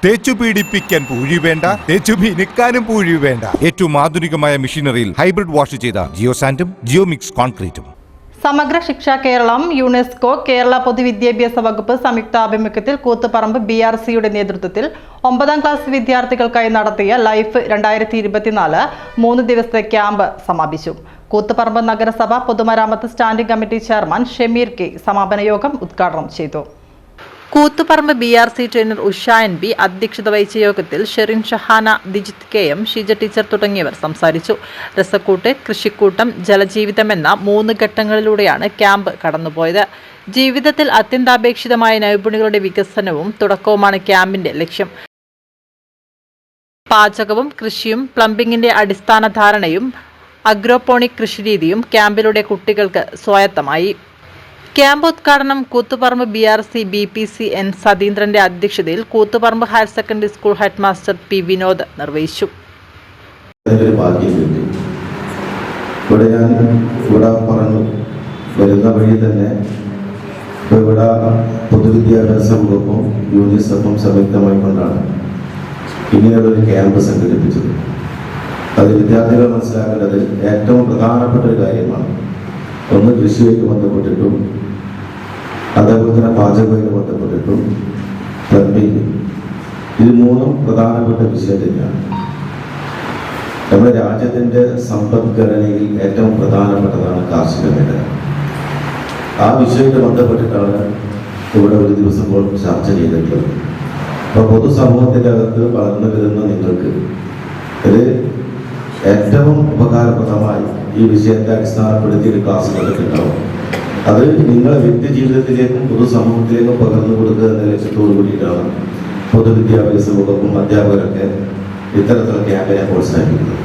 തേച്ചു പീഡിപ്പിക്കാൻ പൂഴി വേണ്ട, തേച്ചു മിനുക്കാനും പൂഴി വേണ്ട. ഏറ്റവും ആധുനികമായ മെഷീനറിയിൽ ഹൈബ്രിഡ് വാഷ് ചെയ്ത ജിയോ സാൻഡും ജിയോ മിക്സ് കോൺക്രീറ്റും. സമഗ്ര ശിക്ഷ കേരളം, യുനെസ്കോ, കേരള പൊതുവിദ്യാഭ്യാസ വകുപ്പ് സംയുക്താഭിമുഖ്യത്തിൽ കൂത്തുപറമ്പ് BRCയുടെ നേതൃത്വത്തിൽ 9ാം ക്ലാസ് വിദ്യാർത്ഥികൾക്കായി നടത്തിയ ലൈഫ് 2024 3 ദിവസത്തെ ക്യാമ്പ് സമാപിച്ചു. കൂത്തുപറമ്പ് നഗരസഭ പൊതുമരാമത്ത് standing committee chairman Shameer K സമാപന യോഗം ഉദ്ഘാടനം ചെയ്തു. Koothuparamba BRC trainer Usha NB അധ്യക്ഷത വഹിച്ച യോഗത്തിൽ ഷെറിൻ ഷഹാന, ദിജിത് KM, ഷീജ ടീച്ചർ തുടങ്ങിയവർ സംസാരിച്ചു. രസക്കൂട്ട്, കൃഷിക്കൂട്ടം, ജലജീവിതം എന്ന 3 ഘട്ടങ്ങളിലൂടെയാണ് ക്യാമ്പ് കടന്നുപോയത്. ജീവിതത്തിൽ അത്യന്താപേക്ഷിതമായ നൈപുണ്യങ്ങളുടെ വികസനവും തുടക്കവുമാണ് ക്യാമ്പിന്റെ ലക്ഷ്യം. പാചകവും കൃഷിയും, പ്ലംബിംഗിന്റെ അടിസ്ഥാന ധാരണയും അഗ്രോപോണിക് കൃഷിരീതിയും ക്യാമ്പിലൂടെ കുട്ടികൾക്ക് സ്വായത്തമായി. ക്യാമ്പ് ഉദ്ഘാടനം കൂത്തുപറമ്പ് BRC BPC N സതീന്ദ്രന്റെ അധ്യക്ഷതയിൽ Koothuparamba higher secondary school head master P Vinod നിർവഹിച്ചു. വരുന്ന വഴി തന്നെ ഇവിടെ പൊതുവിദ്യാഭ്യാസ വകുപ്പും യുനിസെഫും സംയുക്തമായി കൊണ്ടാണ് ഇങ്ങനെയുള്ളൊരു ക്യാമ്പ് സംഘടിപ്പിച്ചത്. അത് വിദ്യാർത്ഥികൾ മനസ്സിലാക്കേണ്ടത് ഏറ്റവും പ്രധാനപ്പെട്ട ഒരു കാര്യമാണ്. ഒന്ന് കൃഷിയുമായിട്ട് ബന്ധപ്പെട്ടിട്ടും അതേപോലെ തന്നെ പാചകവുമായിട്ട് ബന്ധപ്പെട്ടിട്ടും പ്ലംബിംഗ്, ഇത് 3 പ്രധാനപ്പെട്ട വിഷയം തന്നെയാണ്. നമ്മുടെ രാജ്യത്തിൻ്റെ സമ്പദ്ഘടനയിൽ ഏറ്റവും പ്രധാനപ്പെട്ടതാണ് കാർഷിക മേഖല. ആ വിഷയവുമായിട്ട് ബന്ധപ്പെട്ടിട്ടാണ് ഇവിടെ ഒരു ദിവസം ചർച്ച ചെയ്തിട്ടുള്ളത്. അപ്പോൾ പൊതുസമൂഹത്തിൻ്റെ അകത്ത് വളർന്നു വരുന്ന നിങ്ങൾക്ക് ഇത് ഏറ്റവും ഉപകാരപ്രദമായി ഈ വിഷയത്തെ അടിസ്ഥാനപ്പെടുത്തി ഒരു ക്ലാസ് നടത്തിയിട്ടുണ്ടാവും. അത് നിങ്ങളെ വ്യക്തി ജീവിതത്തിലേക്കും പൊതുസമൂഹത്തിലേക്കും പകർന്നു കൊടുക്കുക എന്ന ലക്ഷ്യത്തോടു കൂടിയിട്ടാണ് പൊതുവിദ്യാഭ്യാസ വകുപ്പും അധ്യാപകരൊക്കെ ഇത്തരത്തിലുള്ള ക്യാമ്പിനെ പ്രോത്സാഹിപ്പിക്കുന്നത്.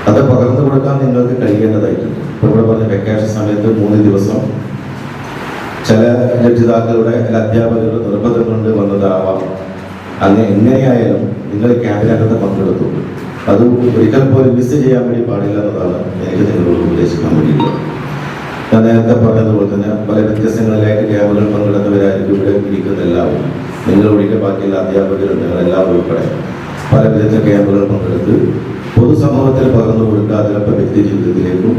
അത് പകർന്നു കൊടുക്കാൻ നിങ്ങൾക്ക് കഴിയേണ്ടതായിട്ടുണ്ട്. ഇപ്പോൾ ഇവിടെ പറഞ്ഞ വെക്കേഷൻ സമയത്ത് 3 ദിവസം ചില രക്ഷിതാക്കളുടെ അധ്യാപകരുടെ നിർബന്ധം കൊണ്ട് വന്നതാവാം. അങ്ങനെ എങ്ങനെയായാലും നിങ്ങൾ ക്യാമ്പിനകത്ത് പങ്കെടുത്തു. അത് ഒരിക്കൽ പോലും മിസ് ചെയ്യാൻ വേണ്ടി പാടില്ല എന്നതാണ് എനിക്ക് നിങ്ങളോട് ഉപദേശിക്കാൻ വേണ്ടിയിട്ടുള്ളത്. ഞാൻ നേരത്തെ പറഞ്ഞതുപോലെ തന്നെ പല വ്യത്യസ്തങ്ങളിലായിട്ട് ക്യാമ്പുകൾ പങ്കെടുത്തവരായിരിക്കും ഇവിടെ ഇരിക്കുന്ന എല്ലാവരും. നിങ്ങൾ ഒഴികെ ബാക്കിയുള്ള അധ്യാപകരുണ്ട്, എല്ലാവരും ഉൾപ്പെടെ പല വിധത്തിൽ ക്യാമ്പുകൾ പങ്കെടുത്ത് പൊതുസമൂഹത്തിൽ പകർന്നു കൊടുക്കുക. അതിലൊക്കെ വ്യക്തി ജീവിതത്തിലേക്കും